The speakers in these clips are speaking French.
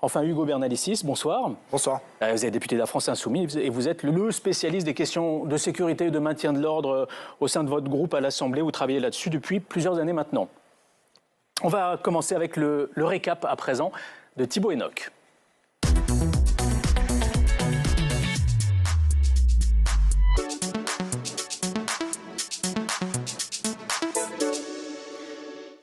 Enfin, Hugo Bernalicis, bonsoir. Bonsoir. Vous êtes député de la France Insoumise et vous êtes le spécialiste des questions de sécurité et de maintien de l'ordre au sein de votre groupe à l'Assemblée. Vous travaillez là-dessus depuis plusieurs années maintenant. On va commencer avec le récap à présent de Thibault Hénoch.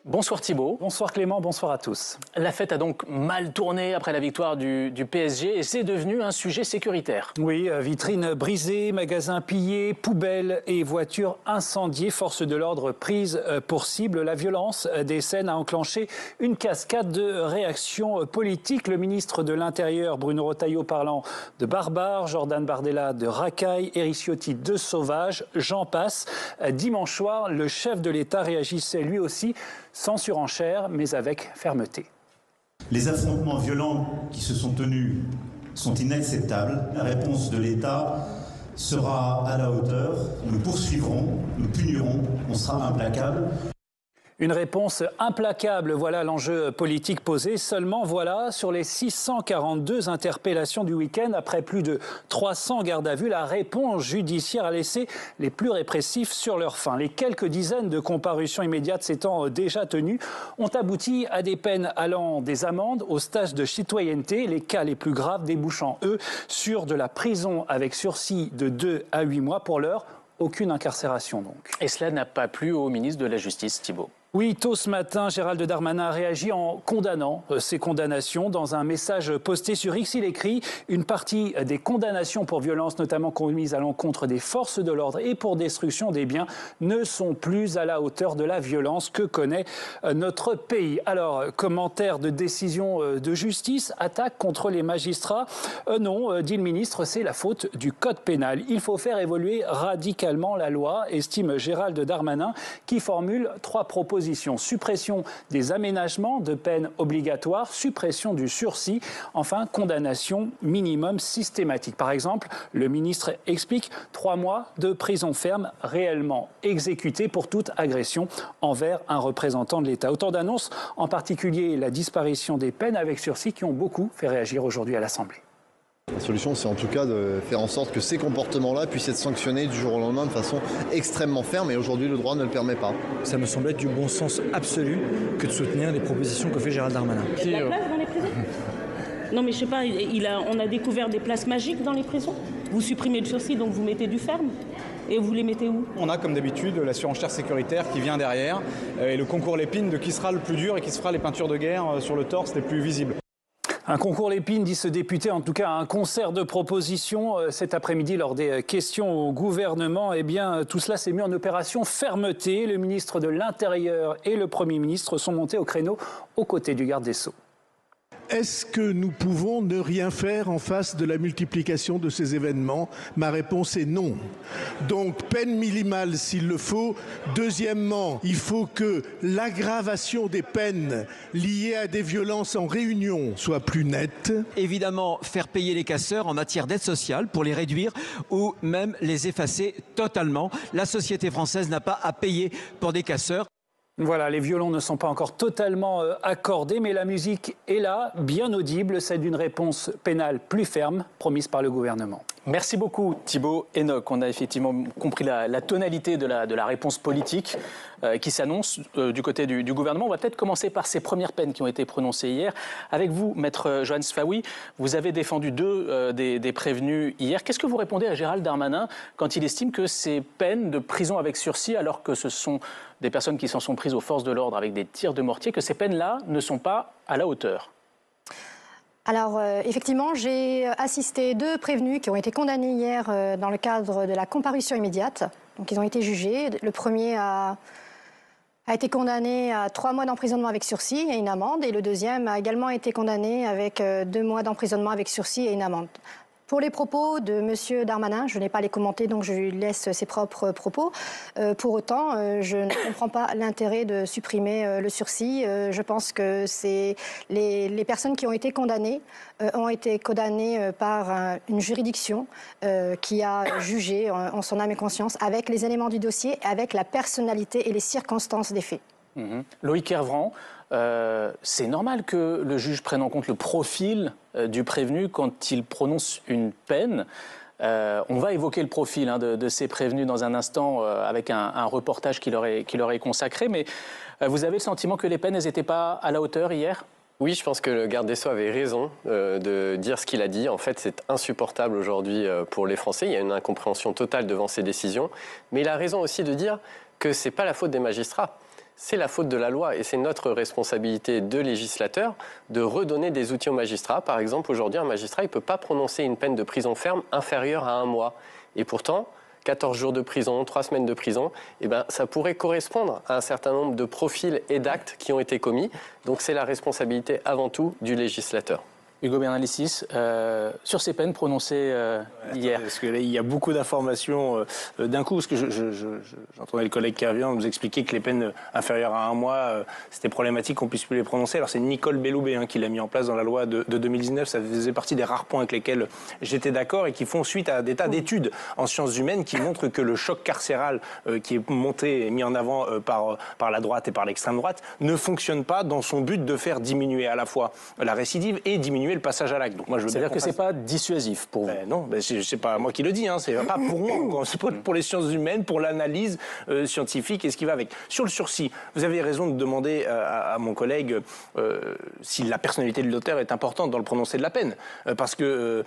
Bonsoir Thibault. Bonsoir Clément, bonsoir à tous. La fête a donc mal tourné après la victoire du PSG et c'est devenu un sujet sécuritaire. Oui, vitrines brisées, magasins pillés, poubelles et voitures incendiées, forces de l'ordre prises pour cible. La violence des scènes a enclenché une cascade de réactions politiques. Le ministre de l'Intérieur, Bruno Retailleau, parlant de barbares, Jordan Bardella de racailles, Éric Ciotti de sauvages, j'en passe. Dimanche soir, le chef de l'État réagissait lui aussi sans surenchère, mais avec fermeté. Les affrontements violents qui se sont tenus sont inacceptables. La réponse de l'État sera à la hauteur. Nous poursuivrons, nous punirons, on sera implacable. Une réponse implacable, voilà l'enjeu politique posé. Seulement, voilà, sur les 642 interpellations du week-end, après plus de 300 gardes à vue, la réponse judiciaire a laissé les plus répressifs sur leur faim. Les quelques dizaines de comparutions immédiates s'étant déjà tenues ont abouti à des peines allant des amendes aux stages de citoyenneté, les cas les plus graves débouchant, eux, sur de la prison avec sursis de 2 à 8 mois. Pour l'heure, aucune incarcération donc. Et cela n'a pas plu au ministre de la Justice, Thibault. Oui, tôt ce matin, Gérald Darmanin a réagi en condamnant ces condamnations. Dans un message posté sur X, il écrit « Une partie des condamnations pour violences, notamment commises à l'encontre des forces de l'ordre et pour destruction des biens, ne sont plus à la hauteur de la violence que connaît notre pays. » Alors, commentaire de décision de justice, attaque contre les magistrats. Non, dit le ministre, c'est la faute du code pénal. Il faut faire évoluer radicalement la loi, estime Gérald Darmanin, qui formule 3 propositions. Suppression des aménagements de peine obligatoires, suppression du sursis, enfin condamnation minimum systématique. Par exemple, le ministre explique 3 mois de prison ferme réellement exécutés pour toute agression envers un représentant de l'État. Autant d'annonces, en particulier la disparition des peines avec sursis qui ont beaucoup fait réagir aujourd'hui à l'Assemblée. La solution, c'est en tout cas de faire en sorte que ces comportements-là puissent être sanctionnés du jour au lendemain de façon extrêmement ferme. Et aujourd'hui, le droit ne le permet pas. Ça me semble être du bon sens absolu que de soutenir les propositions que fait Gérald Darmanin. Il y a de la place dans les prisons ? Non mais je sais pas, on a découvert des places magiques dans les prisons. Vous supprimez le sursis, donc vous mettez du ferme. Et vous les mettez où? On a comme d'habitude la surenchère sécuritaire qui vient derrière et le concours Lépine de qui sera le plus dur et qui se fera les peintures de guerre sur le torse les plus visibles. Un concours Lépine, dit ce député, en tout cas un concert de propositions cet après-midi lors des questions au gouvernement. Eh bien, tout cela s'est mis en opération fermeté. Le ministre de l'Intérieur et le Premier ministre sont montés au créneau aux côtés du garde des Sceaux. Est-ce que nous pouvons ne rien faire en face de la multiplication de ces événements? Ma réponse est non. Donc, peine minimale s'il le faut. Deuxièmement, il faut que l'aggravation des peines liées à des violences en réunion soit plus nette. Évidemment, faire payer les casseurs en matière d'aide sociale pour les réduire ou même les effacer totalement. La société française n'a pas à payer pour des casseurs. Voilà, les violons ne sont pas encore totalement accordés, mais la musique est là, bien audible, celle d'une réponse pénale plus ferme, promise par le gouvernement. Merci beaucoup Thibault Hénoch. On a effectivement compris la tonalité de la réponse politique qui s'annonce du côté du gouvernement. On va peut-être commencer par ces premières peines qui ont été prononcées hier. Avec vous, maître Johan Sfaoui, vous avez défendu 2 des prévenus hier. Qu'est-ce que vous répondez à Gérald Darmanin quand il estime que ces peines de prison avec sursis, alors que ce sont des personnes qui s'en sont prises aux forces de l'ordre avec des tirs de mortier, que ces peines-là ne sont pas à la hauteur? Alors, effectivement, j'ai assisté 2 prévenus qui ont été condamnés hier dans le cadre de la comparution immédiate. Donc, ils ont été jugés. Le premier a été condamné à 3 mois d'emprisonnement avec sursis et une amende. Et le deuxième a également été condamné avec 2 mois d'emprisonnement avec sursis et une amende. Pour les propos de M. Darmanin, je n'ai pas les commenter, donc je lui laisse ses propres propos. Pour autant, je ne comprends pas l'intérêt de supprimer le sursis. Je pense que les personnes qui ont été condamnées par une juridiction qui a jugé en son âme et conscience avec les éléments du dossier, avec la personnalité et les circonstances des faits. Loïc Kervran, c'est normal que le juge prenne en compte le profil du prévenu quand il prononce une peine. On va évoquer le profil de ces prévenus dans un instant avec un reportage qui leur est consacré, mais vous avez le sentiment que les peines n'étaient pas à la hauteur hier ? Oui, je pense que le garde des Sceaux avait raison de dire ce qu'il a dit. En fait, c'est insupportable aujourd'hui pour les Français. Il y a une incompréhension totale devant ces décisions. Mais il a raison aussi de dire que ce n'est pas la faute des magistrats. C'est la faute de la loi et c'est notre responsabilité de législateur de redonner des outils aux magistrats. Par exemple, aujourd'hui, un magistrat ne peut pas prononcer une peine de prison ferme inférieure à 1 mois. Et pourtant, 14 jours de prison, 3 semaines de prison, ça pourrait correspondre à un certain nombre de profils et d'actes qui ont été commis. Donc c'est la responsabilité avant tout du législateur. Hugo Bernalicis, sur ces peines prononcées hier. Parce que là, il y a beaucoup d'informations d'un coup. Parce que j'entendais le collègue Kervran nous expliquer que les peines inférieures à 1 mois, c'était problématique qu'on puisse plus les prononcer. Alors c'est Nicole Belloubet qui l'a mis en place dans la loi de 2019. Ça faisait partie des rares points avec lesquels j'étais d'accord et qui font suite à des tas d'études en sciences humaines qui montrent que le choc carcéral qui est monté et mis en avant par la droite et par l'extrême droite ne fonctionne pas dans son but de faire diminuer à la fois la récidive et diminuer le passage à l'acte. Donc moi, c'est-à-dire que c'est pas dissuasif pour vous? Non, c'est pas moi qui le dis. C'est pas pour moi. C'est pour les sciences humaines, pour l'analyse scientifique et ce qui va avec. Sur le sursis, vous avez raison de demander à mon collègue si la personnalité de l'auteur est importante dans le prononcé de la peine. Parce que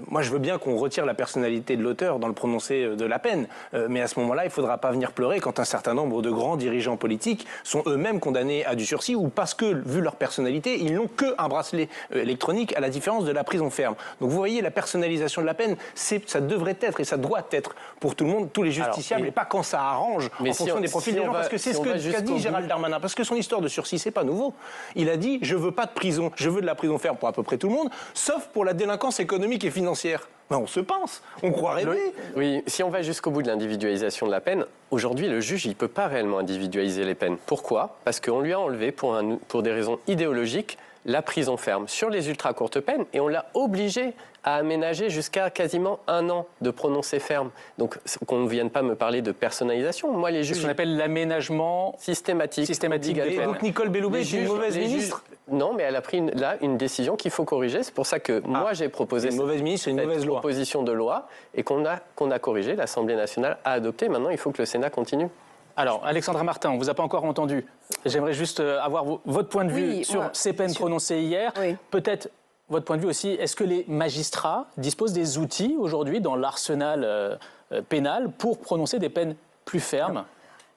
moi, je veux bien qu'on retire la personnalité de l'auteur dans le prononcé de la peine. Mais à ce moment-là, il ne faudra pas venir pleurer quand un certain nombre de grands dirigeants politiques sont eux-mêmes condamnés à du sursis ou parce que, vu leur personnalité, ils n'ont qu'un bracelet électronique, à la différence de la prison ferme. Donc vous voyez, la personnalisation de la peine, ça devrait être et ça doit être pour tout le monde, tous les justiciables, et pas quand ça arrange en fonction des profils des gens. Parce que c'est ce qu'a dit Gérald Darmanin. Parce que son histoire de sursis, c'est pas nouveau. Il a dit, je veux pas de prison, je veux de la prison ferme pour à peu près tout le monde, sauf pour la délinquance économique et financière. Ben on se pense, on croit rêver. Oui, si on va jusqu'au bout de l'individualisation de la peine, aujourd'hui, le juge, il ne peut pas réellement individualiser les peines. Pourquoi ? Parce qu'on lui a enlevé, pour des raisons idéologiques, la prison ferme sur les ultra courtes peines et on l'a obligé à aménager jusqu'à quasiment 1 an de prononcé ferme. Donc qu'on ne vienne pas me parler de personnalisation. Moi, les juges... C'est ce qu'on appelle l'aménagement systématique. Donc Nicole Belloubet est une mauvaise ministre ? Non, mais elle a pris une décision qu'il faut corriger. C'est pour ça que moi, j'ai proposé une mauvaise ministre, une mauvaise loi. Proposition de loi et qu'on a corrigé. L'Assemblée nationale a adopté. Maintenant, il faut que le Sénat continue. Alors, Alexandra Martin, on ne vous a pas encore entendu. J'aimerais juste avoir votre point de vue sur ces peines prononcées hier. Oui. Peut-être votre point de vue aussi, est-ce que les magistrats disposent des outils aujourd'hui dans l'arsenal pénal pour prononcer des peines plus fermes ?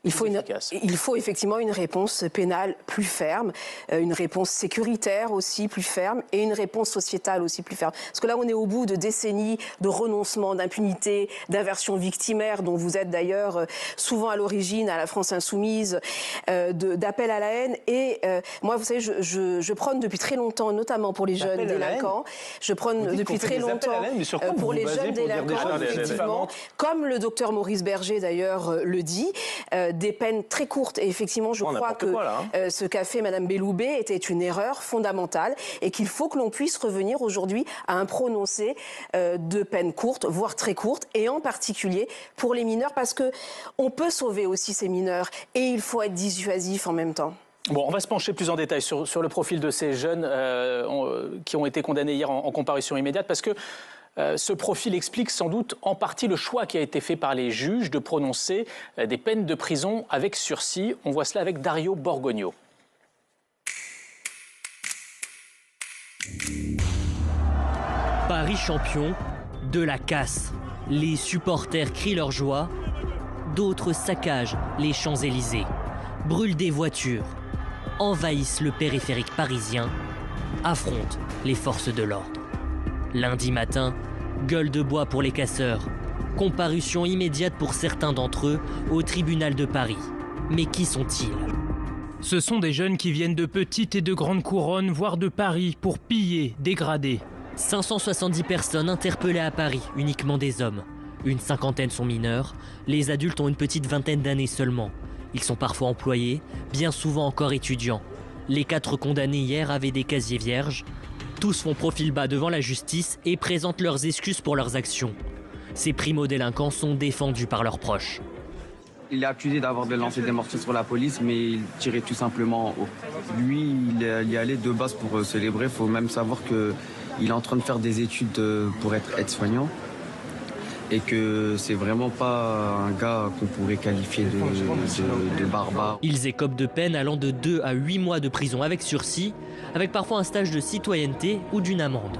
Il faut effectivement une réponse pénale plus ferme, une réponse sécuritaire aussi plus ferme et une réponse sociétale aussi plus ferme. Parce que là, on est au bout de décennies de renoncement, d'impunité, d'inversion victimaire, dont vous êtes d'ailleurs souvent à l'origine, à la France Insoumise, d'appel à la haine. Et moi, vous savez, je prône depuis très longtemps, notamment pour les jeunes délinquants, je prône depuis très longtemps pour les jeunes délinquants, effectivement, comme le docteur Maurice Berger d'ailleurs le dit, des peines très courtes. Et effectivement, je crois que ce qu'a fait Mme Belloubet était une erreur fondamentale et qu'il faut que l'on puisse revenir aujourd'hui à un prononcé de peines courtes, voire très courtes, et en particulier pour les mineurs, parce qu'on peut sauver aussi ces mineurs et il faut être dissuasif en même temps. Bon, on va se pencher plus en détail sur le profil de ces jeunes qui ont été condamnés hier en comparution immédiate, parce que ce profil explique sans doute en partie le choix qui a été fait par les juges de prononcer des peines de prison avec sursis. On voit cela avec Dario Borgogno. Paris champion, de la casse. Les supporters crient leur joie, d'autres saccagent les Champs-Élysées, brûlent des voitures, envahissent le périphérique parisien, affrontent les forces de l'ordre. Lundi matin, gueule de bois pour les casseurs. Comparution immédiate pour certains d'entre eux au tribunal de Paris. Mais qui sont-ils ? Ce sont des jeunes qui viennent de petites et de grandes couronnes, voire de Paris, pour piller, dégrader. 570 personnes interpellées à Paris, uniquement des hommes. Une cinquantaine sont mineurs. Les adultes ont une petite vingtaine d'années seulement. Ils sont parfois employés, bien souvent encore étudiants. Les 4 condamnés hier avaient des casiers vierges. Tous font profil bas devant la justice et présentent leurs excuses pour leurs actions. Ces primo-délinquants sont défendus par leurs proches. Il est accusé d'avoir lancé des mortiers sur la police, mais il tirait tout simplement en haut. Lui, il y allait de base pour célébrer. Il faut même savoir qu'il est en train de faire des études pour être aide-soignant et que c'est vraiment pas un gars qu'on pourrait qualifier de barbare. Ils écopent de peine allant de 2 à 8 mois de prison avec sursis, avec parfois un stage de citoyenneté ou d'une amende.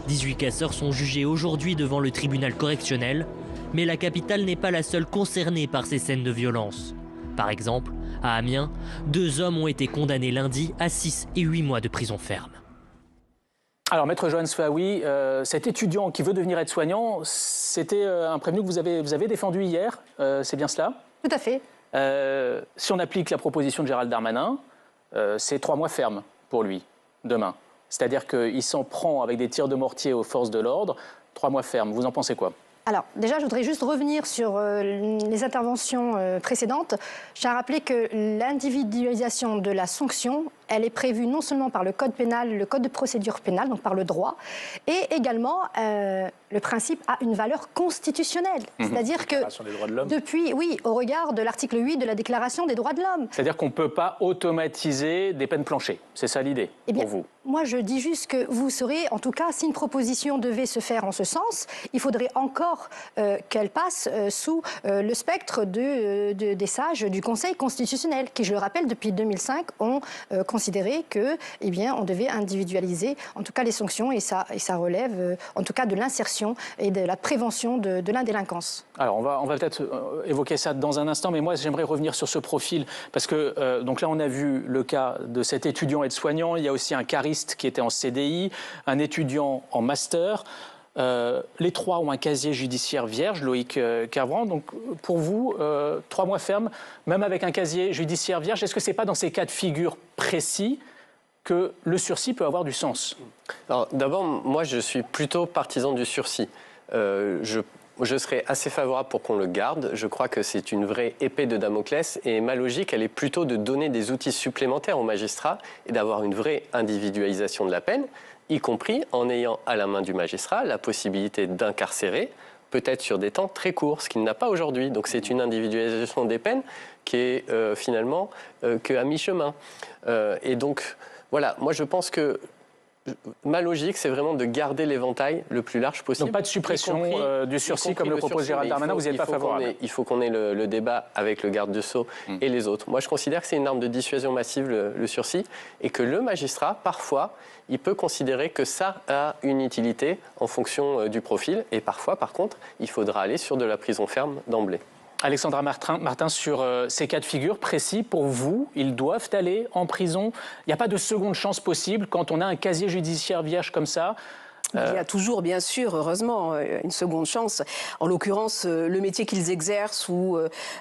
18 casseurs sont jugés aujourd'hui devant le tribunal correctionnel, mais la capitale n'est pas la seule concernée par ces scènes de violence. Par exemple, à Amiens, 2 hommes ont été condamnés lundi à 6 et 8 mois de prison ferme. Alors, Maître Johan Sfaoui, cet étudiant qui veut devenir aide-soignant, c'était un prévenu que vous avez défendu hier, c'est bien cela? Tout à fait. Si on applique la proposition de Gérald Darmanin, c'est 3 mois ferme pour lui, demain. C'est-à-dire qu'il s'en prend avec des tirs de mortier aux forces de l'ordre, 3 mois ferme. Vous en pensez quoi? Alors, déjà, je voudrais juste revenir sur les interventions précédentes. Je tiens à rappeler que l'individualisation de la sanction, elle est prévue non seulement par le code pénal, le code de procédure pénale, donc par le droit, et également le principe a une valeur constitutionnelle. C'est-à-dire que depuis, oui, au regard de l'article 8 de la Déclaration des droits de l'homme. C'est-à-dire qu'on ne peut pas automatiser des peines planchées. C'est ça l'idée pour vous? Moi, je dis juste que vous saurez, en tout cas, si une proposition devait se faire en ce sens, il faudrait encore qu'elle passe sous le spectre des sages du Conseil constitutionnel, qui, je le rappelle, depuis 2005, ont considéré que, eh bien, on devait individualiser, en tout cas, les sanctions, et ça relève, en tout cas, de l'insertion et de la prévention de l'indélinquance. Alors, on va peut-être évoquer ça dans un instant, mais moi, j'aimerais revenir sur ce profil, parce que, donc là, on a vu le cas de cet étudiant aide-soignant, il y a aussi un cariste qui était en CDI, un étudiant en master. Les 3 ont un casier judiciaire vierge, Loïc Kervran. Donc, pour vous, 3 mois ferme, même avec un casier judiciaire vierge, est-ce que ce n'est pas dans ces cas de figure précis que le sursis peut avoir du sens? Alors, d'abord, moi, je suis plutôt partisan du sursis. Je serais assez favorable pour qu'on le garde. Je crois que c'est une vraie épée de Damoclès et ma logique, elle est plutôt de donner des outils supplémentaires aux magistrats et d'avoir une vraie individualisation de la peine, y compris en ayant à la main du magistrat la possibilité d'incarcérer, peut-être sur des temps très courts, ce qu'il n'a pas aujourd'hui. Donc c'est une individualisation des peines qui est finalement qu'à mi-chemin. Et donc, voilà, moi je pense que ma logique, c'est vraiment de garder l'éventail le plus large possible. Donc pas de suppression du sursis comme le propose Gérald Darmanin, vous n'êtes pas favorable? Il faut qu'on ait le débat avec le garde des Sceaux et les autres. Moi, je considère que c'est une arme de dissuasion massive, le sursis, et que le magistrat, parfois, il peut considérer que ça a une utilité en fonction du profil, et parfois, par contre, il faudra aller sur de la prison ferme d'emblée. Alexandra Martin, sur ces cas de figure précis, pour vous, ils doivent aller en prison? Il n'y a pas de seconde chance possible quand on a un casier judiciaire vierge comme ça? Il y a toujours, bien sûr, heureusement, une seconde chance. En l'occurrence, le métier qu'ils exercent ou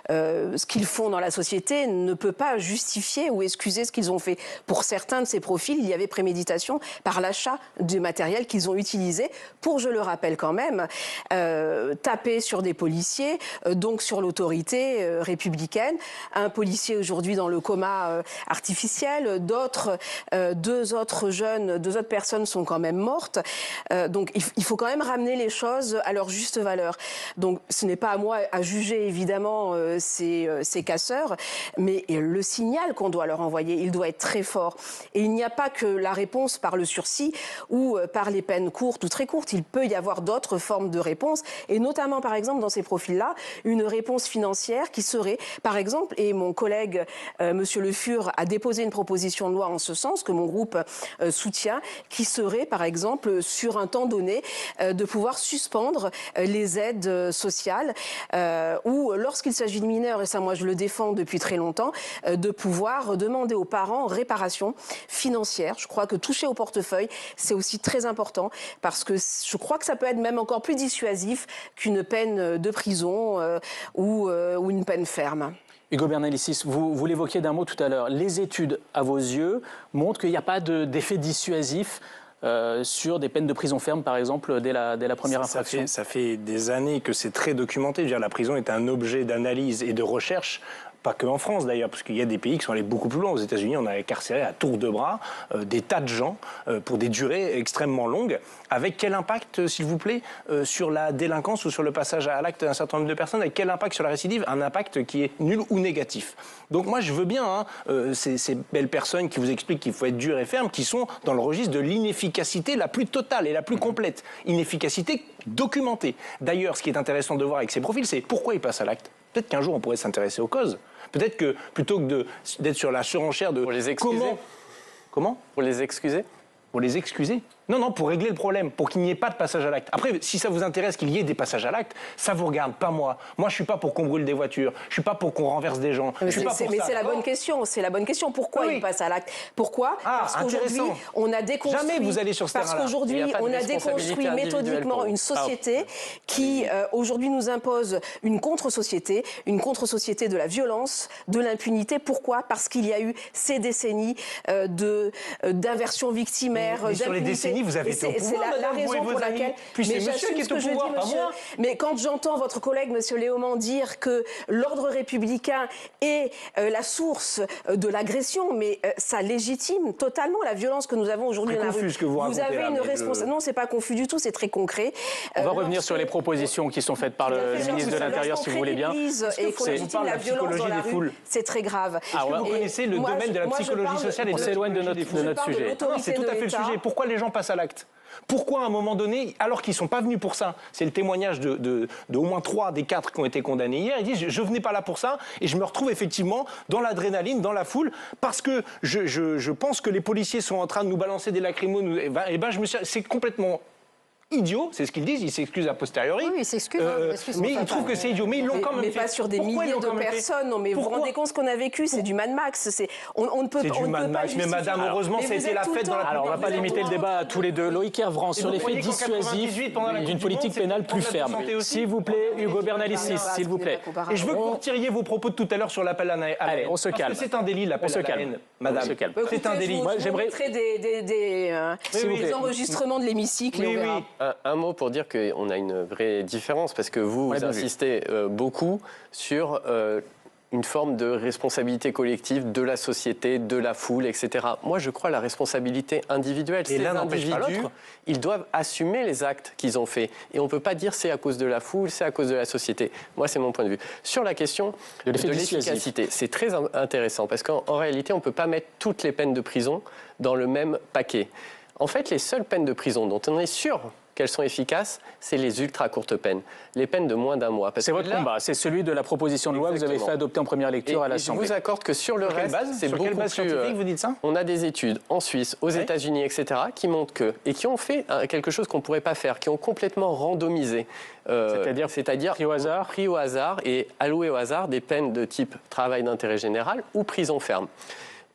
ce qu'ils font dans la société ne peut pas justifier ou excuser ce qu'ils ont fait. Pour certains de ces profils, il y avait préméditation par l'achat du matériel qu'ils ont utilisé pour, je le rappelle quand même, taper sur des policiers, donc sur l'autorité républicaine. Un policier aujourd'hui dans le coma artificiel, deux autres personnes sont quand même mortes. Donc il faut quand même ramener les choses à leur juste valeur. Donc ce n'est pas à moi à juger évidemment ces casseurs, mais le signal qu'on doit leur envoyer, il doit être très fort. Et il n'y a pas que la réponse par le sursis ou par les peines courtes ou très courtes. Il peut y avoir d'autres formes de réponses, et notamment par exemple dans ces profils-là, une réponse financière qui serait, par exemple, et mon collègue Monsieur Le Fur a déposé une proposition de loi en ce sens que mon groupe soutient, qui serait par exemple sur un temps donné de pouvoir suspendre les aides sociales ou lorsqu'il s'agit de mineurs, et ça moi je le défends depuis très longtemps, de pouvoir demander aux parents réparation financière. Je crois que toucher au portefeuille, c'est aussi très important parce que je crois que ça peut être même encore plus dissuasif qu'une peine de prison ou une peine ferme. Hugo Bernalicis, vous l'évoquiez d'un mot tout à l'heure. Les études, à vos yeux, montrent qu'il n'y a pas d'effet dissuasif sur des peines de prison ferme, par exemple, dès la première infraction. Ça fait des années que c'est très documenté. Je veux dire, la prison est un objet d'analyse et de recherche pas que en France d'ailleurs, parce qu'il y a des pays qui sont allés beaucoup plus loin. Aux États-Unis, on a incarcéré à tour de bras des tas de gens pour des durées extrêmement longues. Avec quel impact, s'il vous plaît, sur la délinquance ou sur le passage à l'acte d'un certain nombre de personnes? Avec quel impact sur la récidive? Un impact qui est nul ou négatif. Donc moi, je veux bien ces belles personnes qui vous expliquent qu'il faut être dur et ferme, qui sont dans le registre de l'inefficacité la plus totale et la plus complète. Inefficacité documentée. D'ailleurs, ce qui est intéressant de voir avec ces profils, c'est pourquoi ils passent à l'acte. Peut-être qu'un jour, on pourrait s'intéresser aux causes. Peut-être que, plutôt que d'être sur la surenchère de... Pour les excuser. Comment? Pour les excuser. Pour les excuser? Non, pour régler le problème, pour qu'il n'y ait pas de passage à l'acte. Après, si ça vous intéresse qu'il y ait des passages à l'acte, ça vous regarde, pas moi. Moi, je suis pas pour qu'on brûle des voitures, je suis pas pour qu'on renverse des gens. Mais c'est la bonne question, c'est la bonne question. Pourquoi ils passent à l'acte? Pourquoi? Parce qu'aujourd'hui, on a déconstruit... Jamais vous allez sur ce terrain-là. Parce qu'aujourd'hui, on a déconstruit méthodiquement une société qui, aujourd'hui, nous impose une contre-société de la violence, de l'impunité. Pourquoi? Parce qu'il y a eu ces décennies d'inversion victimaire, d'impunité. Sur les décennies, vous avez été au pouvoir. C'est la raison pour laquelle... Puis c'est monsieur qui est au pouvoir, pas moi. Mais quand j'entends votre collègue, monsieur Léaumont, dire que l'ordre républicain est la source de l'agression, mais ça légitime totalement la violence que nous avons aujourd'hui dans la rue. Vous avez une responsabilité. Non, c'est pas confus du tout, c'est très concret. On va revenir sur les propositions qui sont faites par le ministre de l'Intérieur, si vous voulez bien. Et qu'on légitime la violence dans la rue, c'est très grave. Est-ce que vous connaissez le domaine de la psychologie sociale et on s'éloigne de notre sujet. C'est tout à fait le sujet. Pourquoi les gens passent à l'acte? Pourquoi à un moment donné, alors qu'ils ne sont pas venus pour ça, c'est le témoignage de au moins 3 des 4 qui ont été condamnés hier, ils disent je venais pas là pour ça et je me retrouve effectivement dans l'adrénaline, dans la foule, parce que je pense que les policiers sont en train de nous balancer des lacrymos, c'est complètement idiot, c'est ce qu'ils disent, ils s'excusent a posteriori. Oui, ils s'excusent. Mais ils trouvent que c'est idiot, mais ils l'ont quand même fait. Mais pas sur des milliers de personnes. Non, mais vous vous rendez compte ce qu'on a vécu, c'est du Mad Max. On ne peut pas. C'est du Mad Max, mais madame, heureusement, ça a été la fête dans la... Alors, on ne va pas limiter le débat à tous les deux. Loïc Hervrand, sur l'effet dissuasif d'une politique pénale plus ferme. S'il vous plaît, Hugo Bernalicis, s'il vous plaît. Et je veux que vous retiriez vos propos de tout à l'heure sur l'appel à la haine. Allez, on se calme. Parce que c'est un délit, l'appel à la haine, madame. C'est un délit. Moi, j'aimerais des enregistrements de l'hémicycle. Un mot pour dire qu'on a une vraie différence, parce que vous insistez beaucoup sur une forme de responsabilité collective de la société, de la foule, etc. Moi, je crois à la responsabilité individuelle. Et l'un n'empêche pas l'autre. Ils doivent assumer les actes qu'ils ont faits. Et on ne peut pas dire c'est à cause de la foule, c'est à cause de la société. Moi, c'est mon point de vue. Sur la question de l'efficacité, c'est très intéressant, parce qu'en réalité, on ne peut pas mettre toutes les peines de prison dans le même paquet. En fait, les seules peines de prison dont on est sûr qu'elles sont efficaces, c'est les ultra courtes peines, les peines de moins d'un mois. C'est votre combat, c'est celui de la proposition de loi que vous avez fait adopter en première lecture à l'Assemblée. Je vous accorde que sur le reste, c'est beaucoup plus... scientifique, vous dites ça? On a des études en Suisse, aux États-Unis, etc., qui montrent que, et qui ont fait quelque chose qu'on ne pourrait pas faire, qui ont complètement randomisé, c'est-à-dire pris au hasard et alloué au hasard des peines de type travail d'intérêt général ou prison ferme.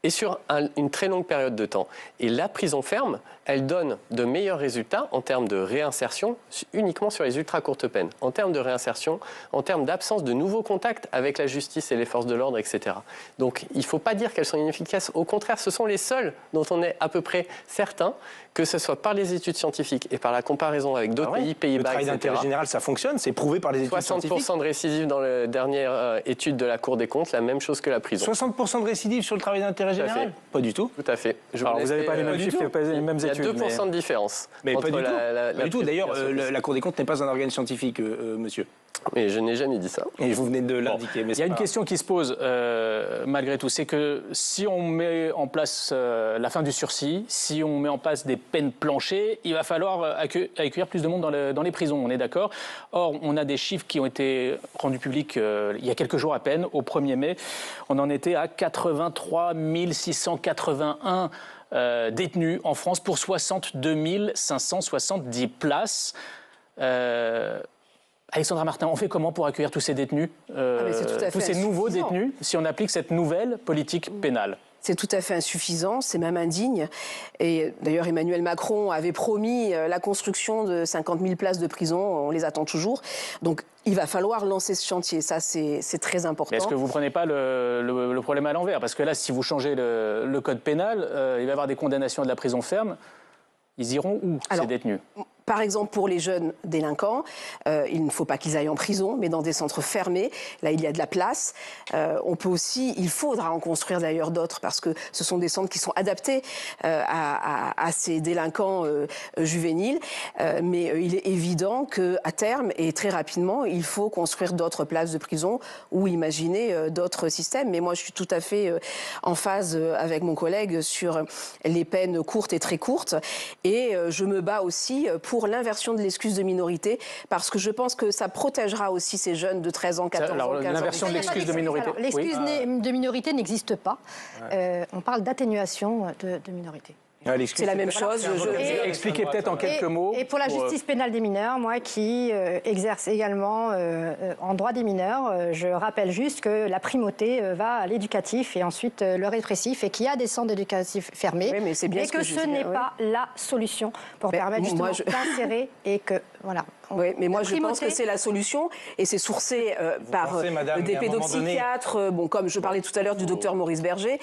Et sur une très longue période de temps. Et la prison ferme, elle donne de meilleurs résultats en termes de réinsertion uniquement sur les ultra courtes peines. En termes de réinsertion, en termes d'absence de nouveaux contacts avec la justice et les forces de l'ordre, etc. Donc il ne faut pas dire qu'elles sont inefficaces. Au contraire, ce sont les seules dont on est à peu près certain, que ce soit par les études scientifiques et par la comparaison avec d'autres pays, Pays-Bas, etc. Le travail d'intérêt général, ça fonctionne, c'est prouvé par les études scientifiques. 60% de récidive dans la dernière étude de la Cour des comptes, la même chose que la prison. 60% de récidive sur le travail d'intérêt général? Pas du tout. Tout à fait. Alors, vous n'avez pas les mêmes chiffres, pas les mêmes études. Il y a 2% de différence. Mais pas du tout. D'ailleurs, la Cour des comptes n'est pas un organe scientifique, monsieur. Mais je n'ai jamais dit ça. Et vous venez de l'indiquer. Il y a une question qui se pose, malgré tout, c'est que si on met en place la fin du sursis, si on met en place des peines planchées, il va falloir accueillir plus de monde dans les prisons, on est d'accord. Or, on a des chiffres qui ont été rendus publics il y a quelques jours à peine, au 1er mai. On en était à 83 681 détenus en France pour 62 570 places. Alexandra Martin, on fait comment pour accueillir tous ces détenus, tous ces nouveaux détenus, si on applique cette nouvelle politique pénale? C'est tout à fait insuffisant, c'est même indigne. Et d'ailleurs, Emmanuel Macron avait promis la construction de 50 000 places de prison, on les attend toujours. Donc, il va falloir lancer ce chantier, ça c'est très important. Est-ce que vous ne prenez pas le problème à l'envers? Parce que là, si vous changez le code pénal, il va y avoir des condamnations à de la prison ferme. Ils iront où, ces détenus? Par exemple, pour les jeunes délinquants, il ne faut pas qu'ils aillent en prison, mais dans des centres fermés. Là, il y a de la place. Il faudra en construire d'ailleurs d'autres, parce que ce sont des centres qui sont adaptés à ces délinquants juvéniles. Mais il est évident qu'à terme, et très rapidement, il faut construire d'autres places de prison ou imaginer d'autres systèmes. Mais moi, je suis tout à fait en phase avec mon collègue sur les peines courtes et très courtes. Et je me bats aussi pour l'inversion de l'excuse de minorité, parce que je pense que ça protégera aussi ces jeunes de 13 ans, 14 ans, 15 ans. L'inversion de l'excuse de minorité. L'excuse de minorité n'existe pas. On parle d'atténuation de minorité. C'est la même chose. Expliquez peut-être en quelques mots. Et pour la justice pénale des mineurs, moi qui exerce également en droit des mineurs, je rappelle juste que la primauté va à l'éducatif et ensuite le répressif, et qu'il y a des centres éducatifs fermés, oui, mais c'est bien et que ce n'est pas la solution pour permettre justement d'insérer et que voilà. Oui, mais moi je pense que c'est la solution, et c'est sourcé par des pédopsychiatres, comme je parlais tout à l'heure du docteur Maurice Berger,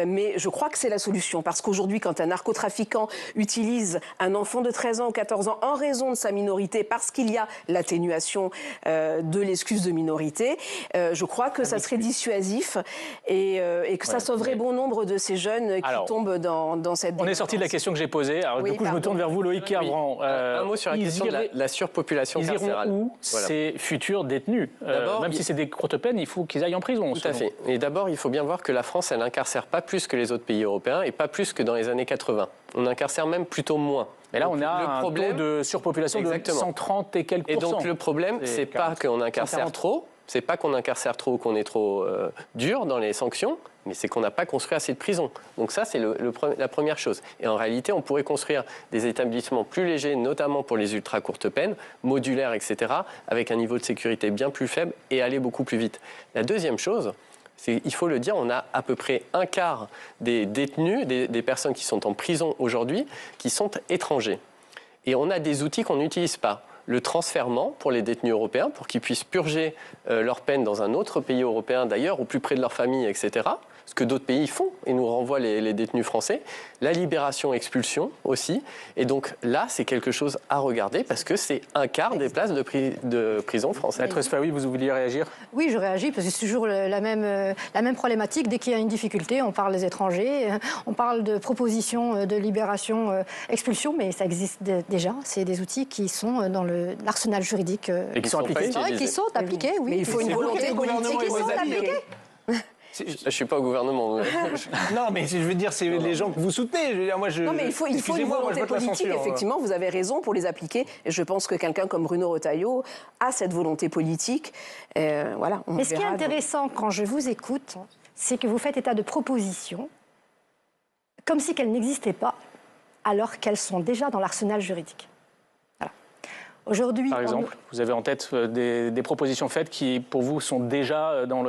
mais je crois que c'est la solution, parce qu'aujourd'hui quand un narcotrafiquant utilise un enfant de 13 ans ou 14 ans en raison de sa minorité, parce qu'il y a l'atténuation de l'excuse de minorité, je crois que ça serait dissuasif et que ça sauverait bon nombre de ces jeunes qui tombent dans cette délinquance. On est sorti de la question que j'ai posée, alors du coup je me tourne vers vous, Loïc Kerbrand. Un mot sur la question de la surpopulation carcérale. Ils iront où ces futurs détenus même si c'est des courtes peines, il faut qu'ils aillent en prison. Tout à fait. Et d'abord, il faut bien voir que la France, elle n'incarcère pas plus que les autres pays européens, et pas plus que dans les années 80. On incarcère même plutôt moins. Et là, on a un taux de surpopulation de 130 et quelques pourcents. Et donc le problème, c'est pas qu'on incarcère trop, c'est pas qu'on incarcère trop ou qu'on est trop dur dans les sanctions, mais c'est qu'on n'a pas construit assez de prisons. Donc ça, c'est la première chose. Et en réalité, on pourrait construire des établissements plus légers, notamment pour les ultra courtes peines, modulaires, etc., avec un niveau de sécurité bien plus faible et aller beaucoup plus vite. La deuxième chose, c'est, il faut le dire, on a à peu près un quart des détenus, des personnes qui sont en prison aujourd'hui, qui sont étrangers. Et on a des outils qu'on n'utilise pas. Le transfèrement pour les détenus européens, pour qu'ils puissent purger leur peine dans un autre pays européen d'ailleurs, au plus près de leur famille, etc., ce que d'autres pays font et nous renvoient les détenus français. La libération-expulsion aussi. Et donc là, c'est quelque chose à regarder, parce que c'est un quart des places de prison françaises. Maître Spaoui, vous vouliez réagir? Oui, je réagis, parce que c'est toujours la même problématique. Dès qu'il y a une difficulté, on parle des étrangers, on parle de propositions de libération, expulsion, mais ça existe déjà. C'est des outils qui sont dans l'arsenal juridique. Et qui sont appliqués. Qui sont appliqués, oui. Mais il faut une volonté politique. Et qui sont appliqués. Je ne suis pas au gouvernement. Non, mais je veux dire, c'est les gens que vous soutenez. Je veux dire, non, mais il faut une volonté politique. Effectivement, vous avez raison pour les appliquer. Et je pense que quelqu'un comme Bruno Retailleau a cette volonté politique. Voilà, mais ce qui est intéressant quand je vous écoute, c'est que vous faites état de propositions comme si qu'elles n'existaient pas, alors qu'elles sont déjà dans l'arsenal juridique. Voilà. Aujourd'hui, par exemple, vous avez en tête des propositions faites qui, pour vous, sont déjà dans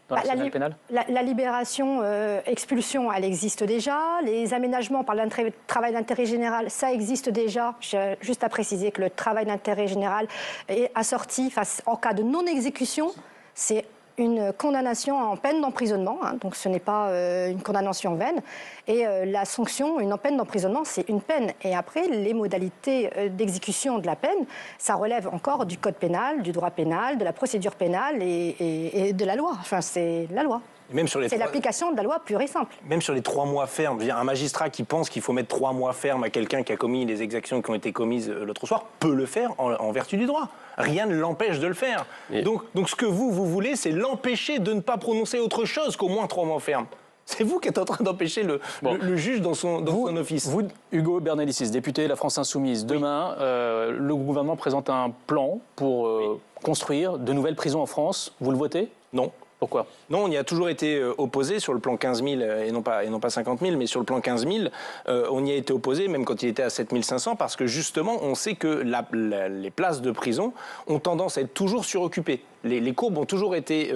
l'arsenal pénal ? La libération, expulsion, elle existe déjà. Les aménagements par le travail d'intérêt général, ça existe déjà. J'ai juste à préciser que le travail d'intérêt général est assorti, en cas de non-exécution, c'est une condamnation en peine d'emprisonnement, donc ce n'est pas une condamnation vaine. Et la sanction, une peine d'emprisonnement, c'est une peine. Et après, les modalités d'exécution de la peine, ça relève encore du code pénal, du droit pénal, de la procédure pénale et de la loi. Enfin, c'est la loi. C'est l'application de la loi pure et simple. Même sur les 3 mois fermes, un magistrat qui pense qu'il faut mettre 3 mois ferme à quelqu'un qui a commis les exactions qui ont été commises l'autre soir peut le faire en vertu du droit. Rien ne l'empêche de le faire. Donc ce que vous voulez, c'est l'empêcher de ne pas prononcer autre chose qu'au moins 3 mois ferme. C'est vous qui êtes en train d'empêcher le juge dans son office. Vous, Hugo Bernalicis, député de la France Insoumise, demain, le gouvernement présente un plan pour construire de nouvelles prisons en France. Vous le votez ? Non. Pourquoi ? Non, on y a toujours été opposé sur le plan 15 000 et non pas 50 000, mais sur le plan 15 000, on y a été opposé même quand il était à 7 500 parce que justement, on sait que les places de prison ont tendance à être toujours suroccupées. Les courbes ont toujours été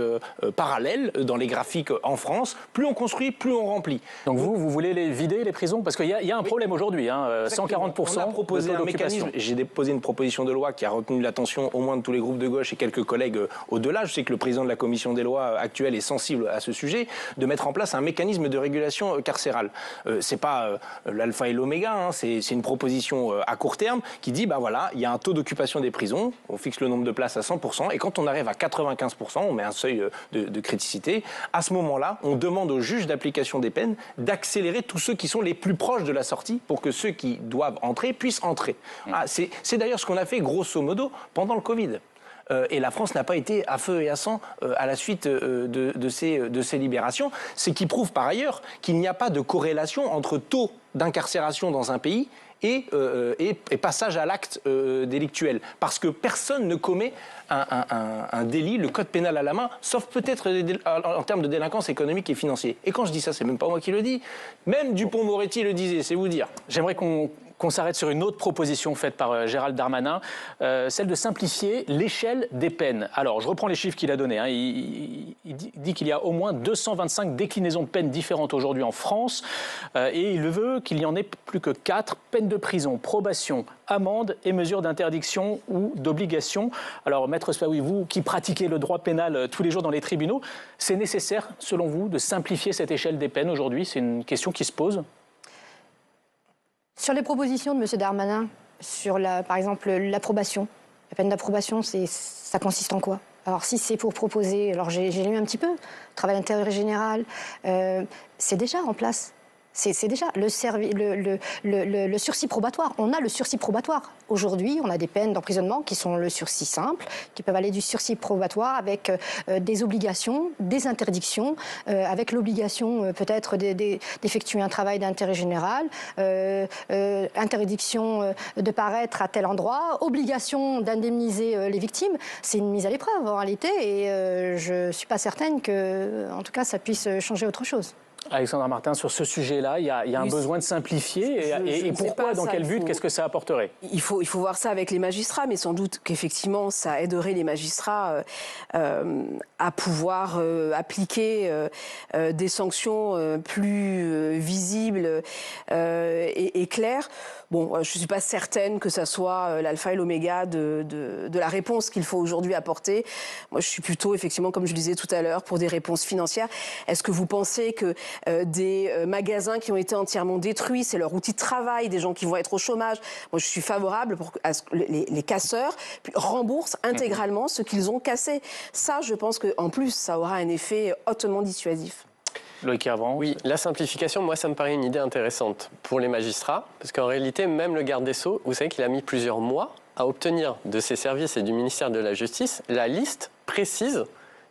parallèles dans les graphiques en France. Plus on construit, plus on remplit. Donc vous voulez les vider, les prisons? Parce qu'il y a un problème aujourd'hui, hein, 140%. On a proposé un mécanisme. J'ai déposé une proposition de loi qui a retenu l'attention au moins de tous les groupes de gauche et quelques collègues au-delà. Je sais que le président de la commission des lois actuelle est sensible à ce sujet, de mettre en place un mécanisme de régulation carcérale. C'est pas l'alpha et l'oméga, hein, c'est une proposition à court terme qui dit, bah voilà, il y a un taux d'occupation des prisons, on fixe le nombre de places à 100%, et quand on arrive à 95%, on met un seuil de criticité. À ce moment-là, on demande aux juges d'application des peines d'accélérer tous ceux qui sont les plus proches de la sortie pour que ceux qui doivent entrer puissent entrer. Ah, c'est d'ailleurs ce qu'on a fait grosso modo pendant le Covid. Et la France n'a pas été à feu et à sang à la suite de ces libérations. Ce qui prouve par ailleurs qu'il n'y a pas de corrélation entre taux d'incarcération dans un pays et passage à l'acte délictuel. Parce que personne ne commet un délit, le code pénal à la main, sauf peut-être en termes de délinquance économique et financière. Et quand je dis ça, c'est même pas moi qui le dis. Même Dupond-Moretti le disait, c'est vous dire. J'aimerais qu'on s'arrête sur une autre proposition faite par Gérald Darmanin, celle de simplifier l'échelle des peines. Alors, je reprends les chiffres qu'il a donnés. Hein. Il dit qu'il y a au moins 225 déclinaisons de peines différentes aujourd'hui en France, et il veut qu'il y en ait plus que 4, peines de prison, probation, amende et mesures d'interdiction ou d'obligation. Alors, Maître Spaoui, vous qui pratiquez le droit pénal tous les jours dans les tribunaux, c'est nécessaire, selon vous, de simplifier cette échelle des peines aujourd'hui? C'est une question qui se pose. Sur les propositions de M. Darmanin, sur par exemple l'approbation, la peine d'approbation, ça consiste en quoi? Alors si c'est pour proposer, alors j'ai lu un petit peu, travail d'intérêt général, c'est déjà en place. C'est déjà le sursis probatoire. On a le sursis probatoire. Aujourd'hui, on a des peines d'emprisonnement qui sont le sursis simple, qui peuvent aller du sursis probatoire avec des obligations, des interdictions, avec l'obligation peut-être d'effectuer un travail d'intérêt général, interdiction de paraître à tel endroit, obligation d'indemniser les victimes. C'est une mise à l'épreuve en réalité et je ne suis pas certaine que, en tout cas, ça puisse changer autre chose. Alexandra Martin, sur ce sujet-là, il y a un besoin de simplifier et pourquoi, dans quel but, qu'est-ce que ça apporterait? Il faut voir ça avec les magistrats, mais sans doute qu'effectivement ça aiderait les magistrats à pouvoir appliquer des sanctions plus visibles et claires. Bon, je ne suis pas certaine que ça soit l'alpha et l'oméga de la réponse qu'il faut aujourd'hui apporter. Moi, je suis plutôt, effectivement, comme je le disais tout à l'heure, pour des réponses financières. Est-ce que vous pensez que des magasins qui ont été entièrement détruits, c'est leur outil de travail, des gens qui vont être au chômage? Moi, je suis favorable à ce que les casseurs remboursent intégralement ce qu'ils ont cassé. Ça, je pense qu'en plus, ça aura un effet hautement dissuasif. Loïc Herbrand. Oui, la simplification, moi, ça me paraît une idée intéressante pour les magistrats, parce qu'en réalité, même le garde des Sceaux, vous savez qu'il a mis plusieurs mois à obtenir de ses services et du ministère de la Justice la liste précise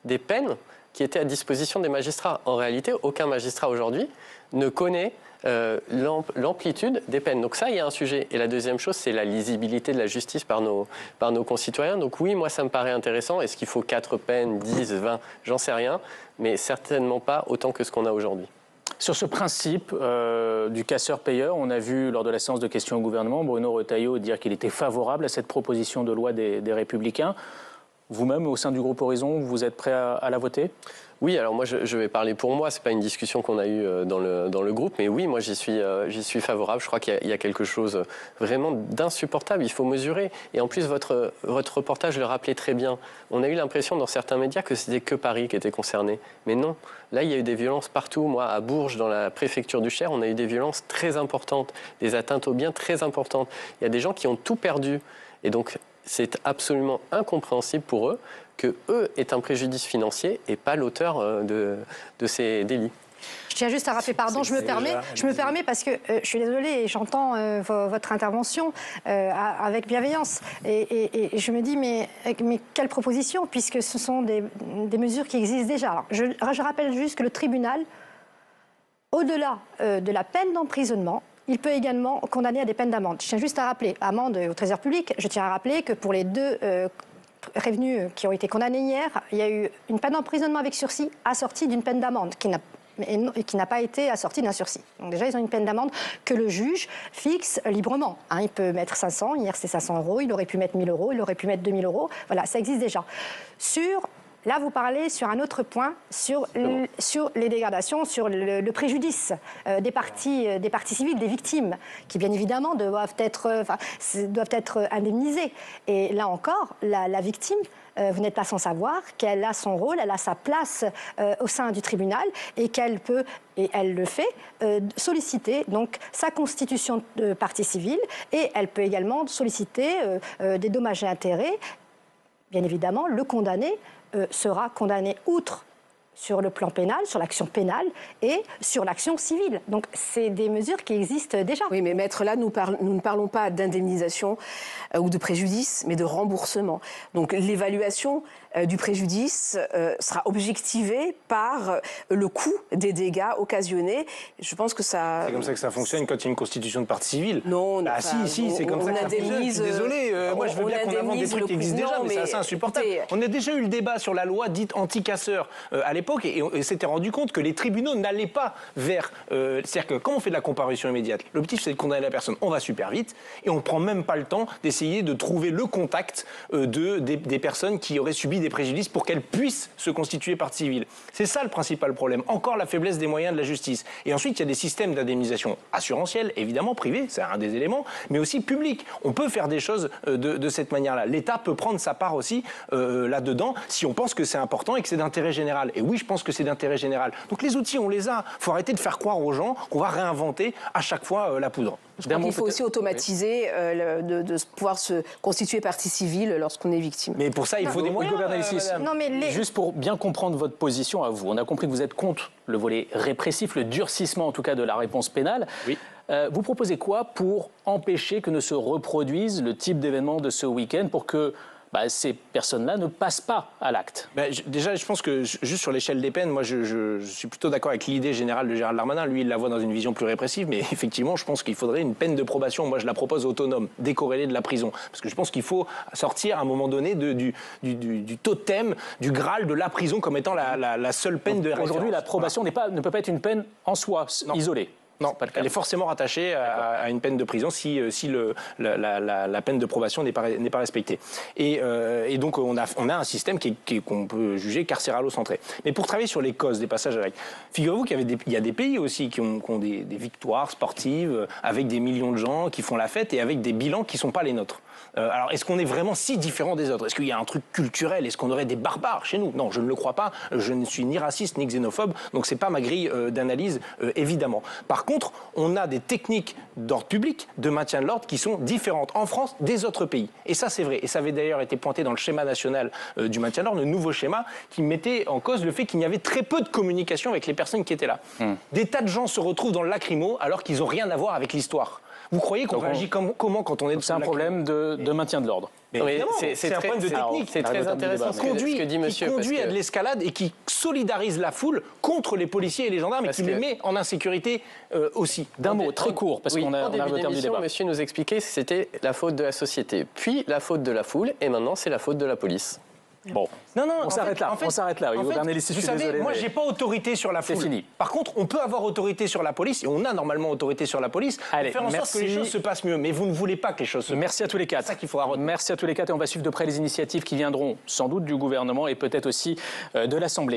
des peines qui étaient à disposition des magistrats. En réalité, aucun magistrat aujourd'hui ne connaît l'amplitude des peines. Donc ça, il y a un sujet. Et la deuxième chose, c'est la lisibilité de la justice par nos concitoyens. Donc oui, moi, ça me paraît intéressant. Est-ce qu'il faut 4 peines, 10, 20, j'en sais rien, mais certainement pas autant que ce qu'on a aujourd'hui. Sur ce principe du casseur-payeur, on a vu lors de la séance de questions au gouvernement Bruno Retailleau dire qu'il était favorable à cette proposition de loi des Républicains. Vous-même, au sein du groupe Horizon, vous êtes prêt à la voter ? Oui, alors moi je vais parler pour moi, c'est pas une discussion qu'on a eue dans le groupe, mais oui, moi j'y suis favorable. Je crois qu'il y a quelque chose vraiment d'insupportable, il faut mesurer. Et en plus, votre reportage le rappelait très bien. On a eu l'impression dans certains médias que c'était que Paris qui était concerné. Mais non, là il y a eu des violences partout. Moi, à Bourges, dans la préfecture du Cher, on a eu des violences très importantes, des atteintes aux biens très importantes. Il y a des gens qui ont tout perdu. Et donc, c'est absolument incompréhensible pour eux que eux aient un préjudice financier et pas l'auteur de ces délits. Je tiens juste à rappeler, pardon, je me permets parce que je suis désolée et j'entends votre intervention avec bienveillance. Et je me dis, mais quelle proposition, puisque ce sont des mesures qui existent déjà. Alors, je rappelle juste que le tribunal, au-delà de la peine d'emprisonnement, il peut également condamner à des peines d'amende. Je tiens juste à rappeler, amende au Trésor public, je tiens à rappeler que pour les 2 prévenus qui ont été condamnés hier, il y a eu une peine d'emprisonnement avec sursis assortie d'une peine d'amende qui n'a et qui n'a pas été assortie d'un sursis. Donc déjà, ils ont une peine d'amende que le juge fixe librement. Hein, il peut mettre 500, hier c'est 500 €, il aurait pu mettre 1000 €, il aurait pu mettre 2000 €. Voilà, ça existe déjà. Là, vous parlez sur un autre point, sur les dégradations, sur le préjudice des parties civiles, des victimes, qui bien évidemment doivent être indemnisées. Et là encore, la victime, vous n'êtes pas sans savoir qu'elle a son rôle, elle a sa place au sein du tribunal et qu'elle peut, et elle le fait, solliciter donc sa constitution de partie civile, et elle peut également solliciter des dommages et intérêts. Bien évidemment, le condamné sera condamné outre sur le plan pénal, sur l'action pénale et sur l'action civile. Donc, c'est des mesures qui existent déjà. Oui, mais maître, là, nous ne parlons pas d'indemnisation ou de préjudice, mais de remboursement. Donc, l'évaluation du préjudice sera objectivée par le coût des dégâts occasionnés. Je pense que ça... C'est comme ça que ça fonctionne quand il y a une constitution de partie civile. Non, bah, si, c'est comme ça que ça fonctionne. Je suis désolé, moi je veux bien qu'on invente des trucs qui existent déjà, mais c'est assez insupportable. On a déjà eu le débat sur la loi dite anti-casseurs à l'époque, et on s'était rendu compte que les tribunaux n'allaient pas vers... c'est-à-dire que quand on fait de la comparution immédiate, l'objectif c'est de condamner la personne, on va super vite, et on ne prend même pas le temps d'essayer de trouver le contact des personnes qui auraient subi des préjudices pour qu'elles puissent se constituer partie civile. C'est ça le principal problème. Encore la faiblesse des moyens de la justice. Et ensuite, il y a des systèmes d'indemnisation assurantiels, évidemment privés, c'est un des éléments, mais aussi publics. On peut faire des choses de cette manière-là. L'État peut prendre sa part aussi là-dedans si on pense que c'est important et que c'est d'intérêt général. Et oui, je pense que c'est d'intérêt général. Donc les outils, on les a. Il faut arrêter de faire croire aux gens qu'on va réinventer à chaque fois la poudre. Je crois qu'il faut aussi automatiser de pouvoir se constituer partie civile lorsqu'on est victime. Mais pour ça, il faut des moyens. Juste pour bien comprendre votre position à vous, on a compris que vous êtes contre le volet répressif, le durcissement en tout cas de la réponse pénale. Oui. Vous proposez quoi pour empêcher que ne se reproduise le type d'événement de ce week-end, pour que ces personnes-là ne passent pas à l'acte? Déjà, je pense que juste sur l'échelle des peines, moi je suis plutôt d'accord avec l'idée générale de Gérald Darmanin. Lui, il la voit dans une vision plus répressive, mais effectivement, je pense qu'il faudrait une peine de probation. Moi, je la propose autonome, décorrélée de la prison. Parce que je pense qu'il faut sortir à un moment donné du totem, du Graal de la prison comme étant la seule peine de référence. Aujourd'hui, la probation ne peut pas être une peine en soi, isolée. Non, elle est forcément rattachée à une peine de prison si la peine de probation n'est pas respectée. Et donc on a un système qu'on peut juger carcéralo-centré. Mais pour travailler sur les causes des passages à l'acte, figurez-vous qu'il y a des pays aussi qui ont des victoires sportives avec des millions de gens qui font la fête et avec des bilans qui ne sont pas les nôtres. Alors, est-ce qu'on est vraiment si différents des autres? Est-ce qu'il y a un truc culturel? Est-ce qu'on aurait des barbares chez nous? Non, je ne le crois pas. Je ne suis ni raciste ni xénophobe, donc c'est pas ma grille d'analyse, évidemment. Par contre, on a des techniques d'ordre public, de maintien de l'ordre, qui sont différentes en France des autres pays. Et ça, c'est vrai. Et ça avait d'ailleurs été pointé dans le schéma national du maintien de l'ordre, le nouveau schéma, qui mettait en cause le fait qu'il y avait très peu de communication avec les personnes qui étaient là. Des tas de gens se retrouvent dans le lacrymo alors qu'ils n'ont rien à voir avec l'histoire. Vous croyez qu'on réagit comment quand on est... C'est un problème de maintien de l'ordre. Oui, c'est un problème de technique. C'est très intéressant ce que dit monsieur. Qui conduit à de l'escalade et qui solidarise la foule contre les policiers et les gendarmes et qui les met en insécurité aussi. D'un mot très court, parce qu'on a le terme du débat. Monsieur nous expliquait que c'était la faute de la société, puis la faute de la foule, et maintenant c'est la faute de la police. Bon, on s'arrête là. On s'arrête là. Vous savez, moi, j'ai pas autorité sur la foule. C'est fini. Par contre, on peut avoir autorité sur la police, et on a normalement autorité sur la police, pour faire en sorte que les choses se passent mieux. Mais vous ne voulez pas que les choses se passent. Merci à tous les quatre. C'est ça qu'il faut retenir. Merci à tous les quatre, et on va suivre de près les initiatives qui viendront sans doute du gouvernement et peut-être aussi de l'Assemblée.